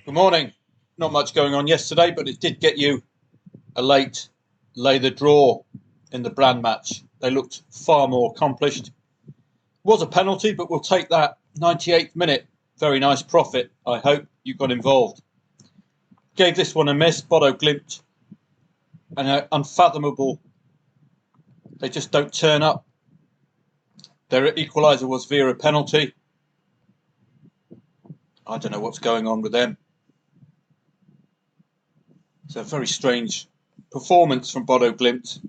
Good morning. Not much going on yesterday, but it did get you a late lay the draw in the Brand match. They looked far more accomplished. Was a penalty, but we'll take that. 98th minute. Very nice profit. I hope you got involved. Gave this one a miss. Bodo Glimt. And unfathomable. They just don't turn up. Their equaliser was via a penalty. I don't know what's going on with them. It's a very strange performance from Bodo Glimt.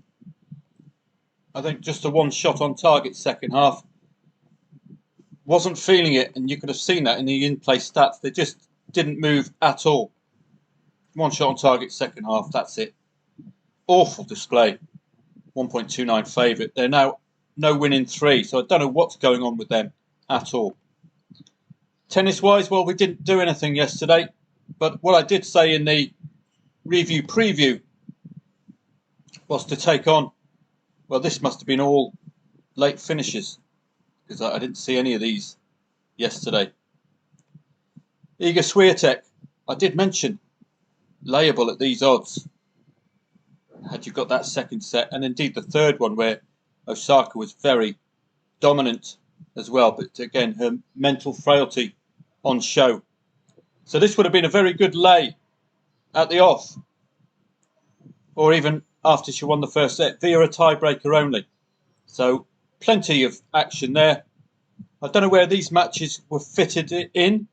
I think just a one shot on target second half. Wasn't feeling it, and you could have seen that in the in-play stats. They just didn't move at all. One shot on target second half, that's it. Awful display. 1.29 favourite. They're now no win in 3, so I don't know what's going on with them at all. Tennis-wise, well, we didn't do anything yesterday, but what I did say in the review preview was to take on, well, this must have been all late finishes, because I didn't see any of these yesterday. Iga Swiatek, I did mention, layable at these odds. Had you got that second set, and indeed the third one where Osaka was very dominant as well, but again, her mental frailty on show. So this would have been a very good lay at the off, or even after she won the first set, via a tiebreaker only. So plenty of action there. I don't know where these matches were fitted in,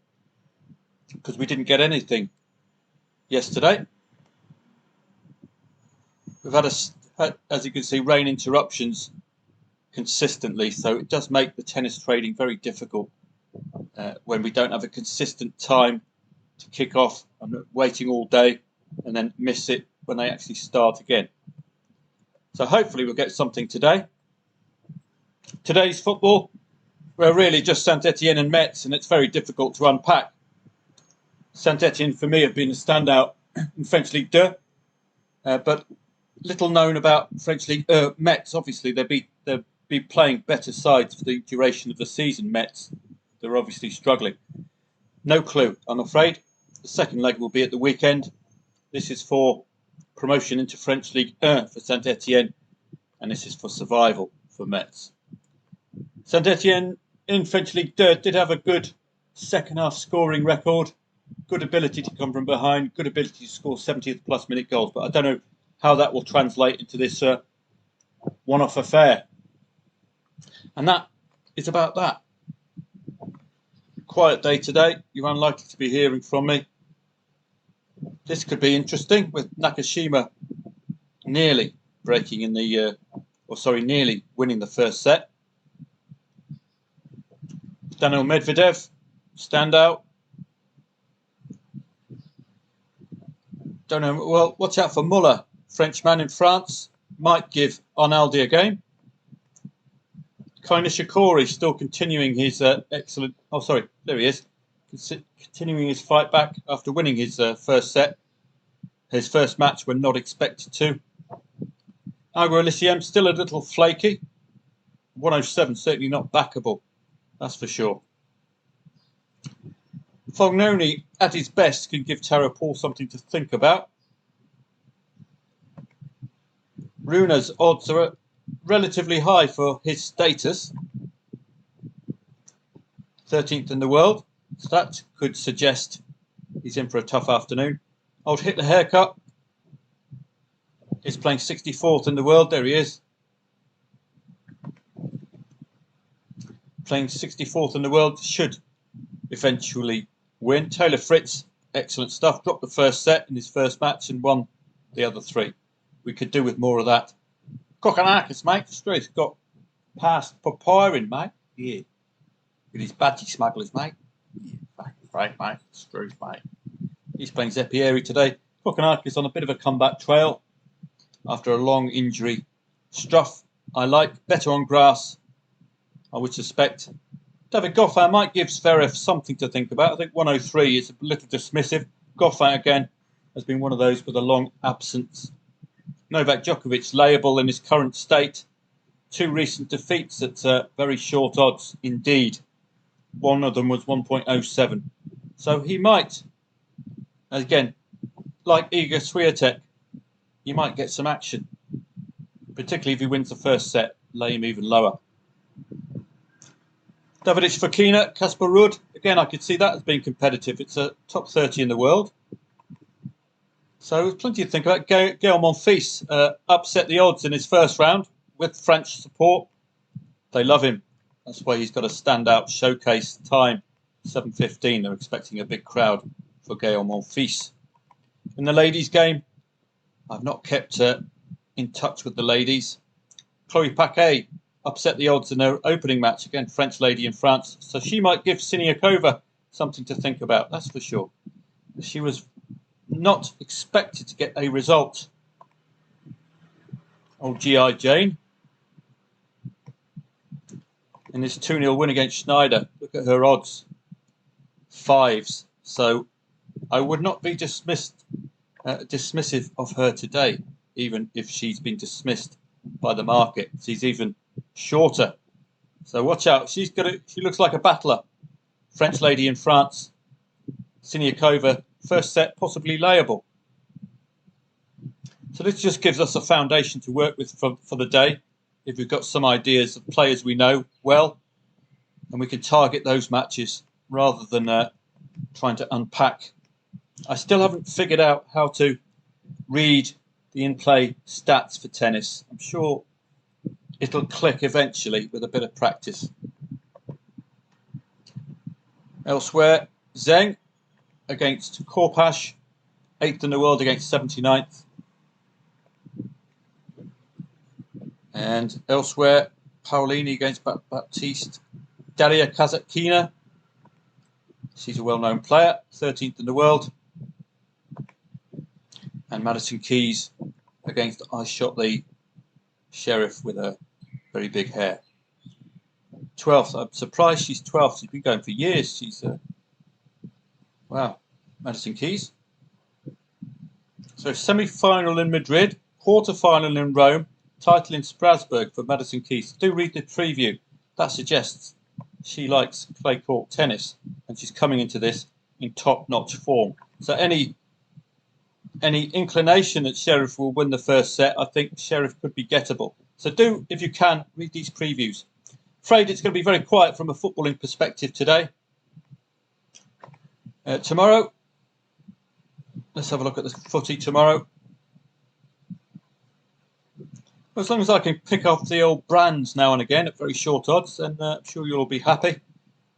because we didn't get anything yesterday. We've had, as you can see, rain interruptions consistently, so it does make the tennis trading very difficult when we don't have a consistent time to kick off. I'm waiting all day and then miss it when they actually start again. So hopefully we'll get something today. Today's football, we're really just Saint-Etienne and Metz, and it's very difficult to unpack. Saint-Etienne, for me, have been a standout in French Ligue 2, but little known about French League Metz. Obviously, they'll be playing better sides for the duration of the season. Metz, they're obviously struggling. No clue, I'm afraid. The second leg will be at the weekend. This is for promotion into French League 1 for Saint-Etienne, and this is for survival for Metz. Saint-Etienne in French League 2 did have a good second half scoring record, good ability to come from behind, good ability to score 70th plus minute goals, but I don't know how that will translate into this one-off affair. And that is about that. Quiet day today. You're unlikely to be hearing from me. This could be interesting with Nakashima nearly breaking in the, nearly winning the first set. Daniil Medvedev, standout. Don't know. Well, watch out for Muller, Frenchman in France. Might give Arnaldi a game. Kai Nishikori still continuing his excellent... Oh, sorry, there he is. Continuing his fight back after winning his first set. His first match when not expected to. Agua Elysium still a little flaky. 107 certainly not backable. That's for sure. Fognoni, at his best, can give Tara Paul something to think about. Runa's odds are relatively high for his status. 13th in the world. So that could suggest he's in for a tough afternoon. Old Hitler Haircut is playing 64th in the world. There he is. Playing 64th in the world, should eventually win. Taylor Fritz, excellent stuff. Dropped the first set in his first match and won the other 3. We could do with more of that. Kokkinakis, mate. He's got past papyrin, mate. Yeah. With his badgy smugglers, mate. Yeah, fucking right, mate. Screws, mate. He's playing Zeppieri today. Kokkinakis on a bit of a comeback trail after a long injury. Struff, I like. Better on grass, I would suspect. David Goffin might give Zverev something to think about. I think 103 is a little dismissive. Goffin, again, has been one of those with a long absence. Novak Djokovic, layable in his current state. 2 recent defeats at very short odds indeed. One of them was 1.07. So he might Again, like Iga Swiatek, you might get some action, particularly if he wins the first set, lay him even lower. Davidovich Fokina, Casper Ruud. Again, I could see that as being competitive. It's a top 30 in the world. So there's plenty to think about. Gael Monfils upset the odds in his first round with French support. They love him. That's why he's got a standout showcase time, 7:15. They're expecting a big crowd for Gael Monfils. In the ladies' game, I've not kept in touch with the ladies. Chloe Paquet upset the odds in her opening match, again, French lady in France. So she might give Siniakova something to think about, that's for sure. She was not expected to get a result. Old G.I. Jane. In this 2-0 win against Schneider, look at her odds. 5s. So I would not be dismissive of her today, even if she's been dismissed by the market. She's even shorter. So watch out. She looks like a battler. French lady in France. Siniakova, first set possibly layable. So this just gives us a foundation to work with for the day. If we've got some ideas of players we know well, and we can target those matches rather than trying to unpack. I still haven't figured out how to read the in-play stats for tennis. I'm sure it'll click eventually with a bit of practice. Elsewhere, Zheng against Korpash, 8th in the world against 79th. And elsewhere, Paolini against Baptiste. Daria Kasatkina, she's a well-known player, 13th in the world. And Madison Keys against Aishotli Sheriff with her very big hair. 12th. I'm surprised she's 12th. She's been going for years. She's wow. Madison Keys. So semi-final in Madrid, quarter-final in Rome, title in Strasbourg for Madison Keys. Do read the preview. That suggests she likes clay court tennis, and she's coming into this in top-notch form. So any inclination that Sheriff will win the first set, I think Sheriff could be gettable. So do, if you can, read these previews. Afraid it's going to be very quiet from a footballing perspective today. Tomorrow, let's have a look at the footy tomorrow. As long as I can pick off the old brands now and again at very short odds, then I'm sure you'll all be happy.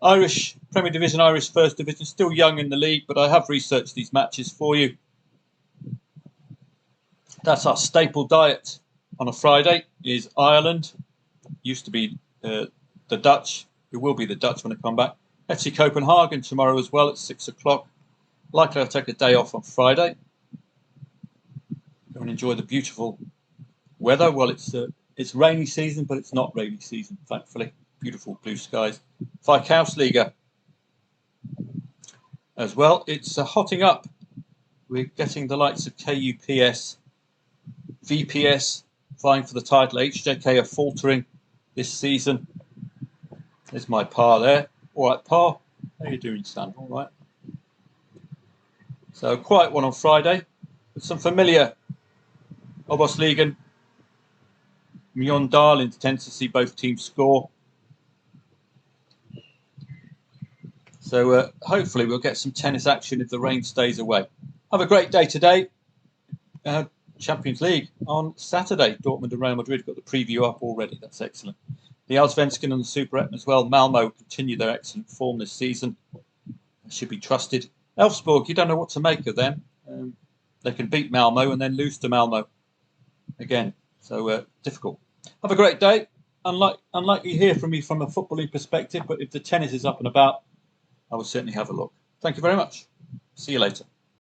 Irish Premier Division, Irish First Division, still young in the league, but I have researched these matches for you. That's our staple diet on a Friday, is Ireland. Used to be the Dutch, who will be the Dutch when they come back. FC Copenhagen tomorrow as well at 6 o'clock. Likely I'll take a day off on Friday. Go and enjoy the beautiful weather. Well, it's rainy season, but it's not rainy season, thankfully. Beautiful blue skies. Veikkausliiga as well. It's hotting up. We're getting the likes of KUPS, VPS vying for the title. HJK are faltering this season. There's my par there. All right, par. How you doing, Stan? All right. So quiet one on Friday. With some familiar Obosligen. Mjøndalen tends to see both teams score. So hopefully we'll get some tennis action if the rain stays away. Have a great day today. Champions League on Saturday. Dortmund and Real Madrid got the preview up already. That's excellent. The Allsvenskan and the Super Etna as well. Malmo continue their excellent form this season. They should be trusted. Elfsborg, you don't know what to make of them. They can beat Malmo and then lose to Malmo again. So difficult. Have a great day. Unlikely to hear from me from a footballing perspective, but if the tennis is up and about, I will certainly have a look. Thank you very much. See you later.